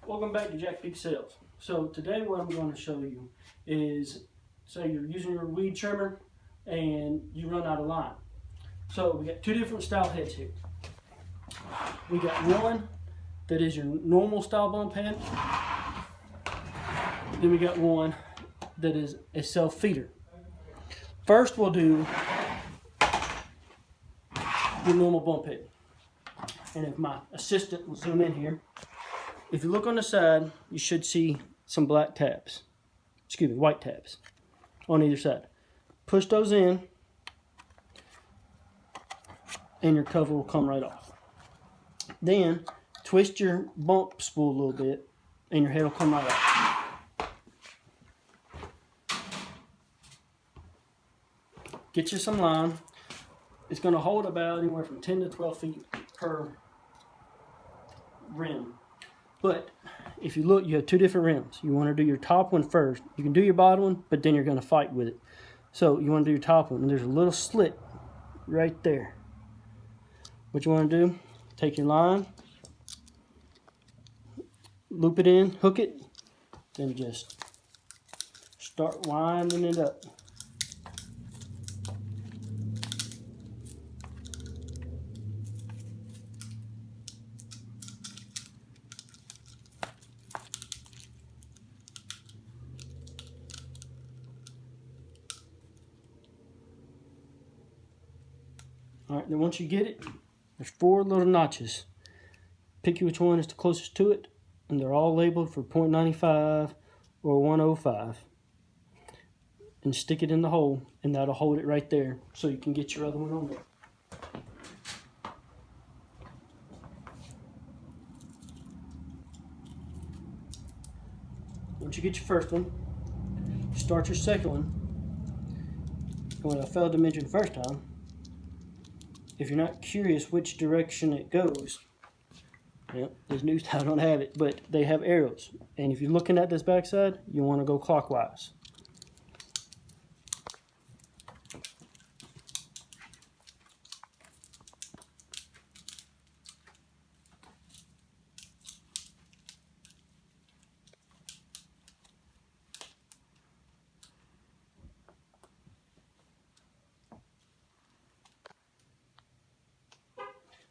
Welcome back to Jack Peak Sales. So today what I'm going to show you is, say you're using your weed trimmer and you run out of line. So we got two different style heads here. We got one that is your normal style bump head. Then we got one that is a self feeder. First we'll do your normal bump head. And if my assistant will zoom in here, if you look on the side, you should see some black tabs. Excuse me, white tabs on either side. Push those in, and your cover will come right off. Then twist your bump spool a little bit, and your head will come right off. Get you some line. It's going to hold about anywhere from 10 to 12 feet per rim. But if you look, you have two different rims. You want to do your top one first. You can do your bottom one, but then you're going to fight with it. So you want to do your top one, and there's a little slit right there. What you want to do, take your line, loop it in, hook it, then just start winding it up. Alright, then once you get it, there's four little notches. Pick which one is the closest to it, and they're all labeled for 0.95 or 105. And stick it in the hole, and that'll hold it right there so you can get your other one on there. Once you get your first one, start your second one. And what I failed to mention the first time, if you're not curious which direction it goes, this new style don't have it, but they have arrows. And if you're looking at this backside, you want to go clockwise.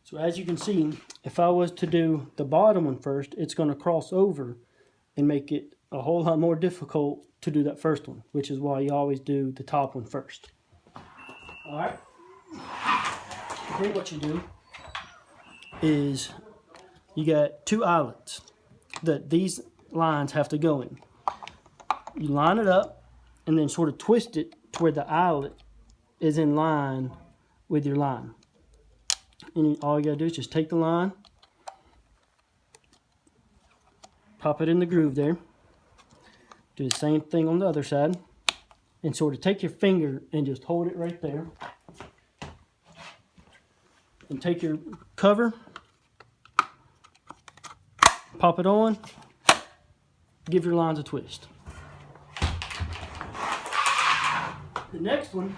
So as you can see, if I was to do the bottom one first, it's going to cross over and make it a whole lot more difficult to do that first one, which is why you always do the top one first. Alright, then what you do is you got two eyelets that these lines have to go in. You line it up and then sort of twist it to where the eyelet is in line with your line. And all you gotta do is just take the line, pop it in the groove there, do the same thing on the other side, and sort of take your finger and just hold it right there. And take your cover, pop it on, give your lines a twist. The next one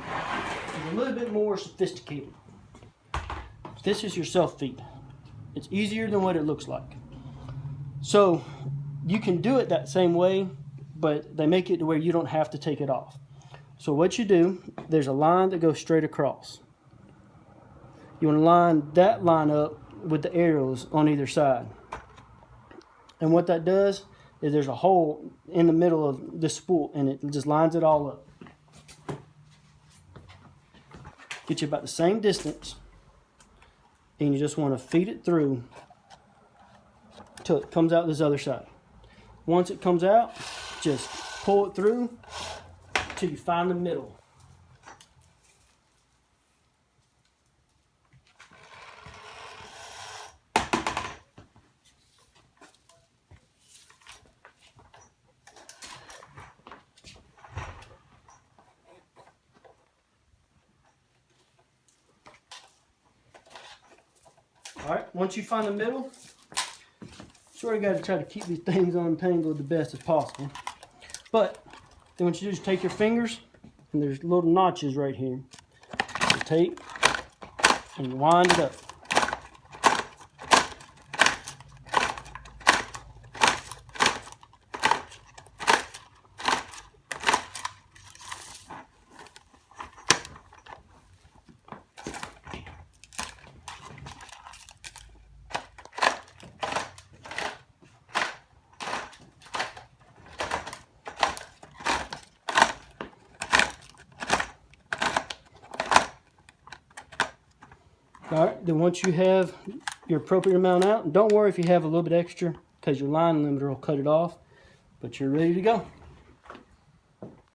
is a little bit more sophisticated. This is your self-feed. It's easier than what it looks like. So you can do it that same way, but they make it to where you don't have to take it off. So what you do, there's a line that goes straight across. You want to line that line up with the arrows on either side. And what that does is there's a hole in the middle of the spool, and it just lines it all up. Get you about the same distance. And you just want to feed it through until it comes out this other side. Once it comes out, just pull it through till you find the middle. Alright, once you find the middle, sort of got to try to keep these things untangled the best as possible. But then what you do is take your fingers, and there's little notches right here. You take and you wind it up. All right, then once you have your appropriate amount out, don't worry if you have a little bit extra because your line limiter will cut it off, but you're ready to go.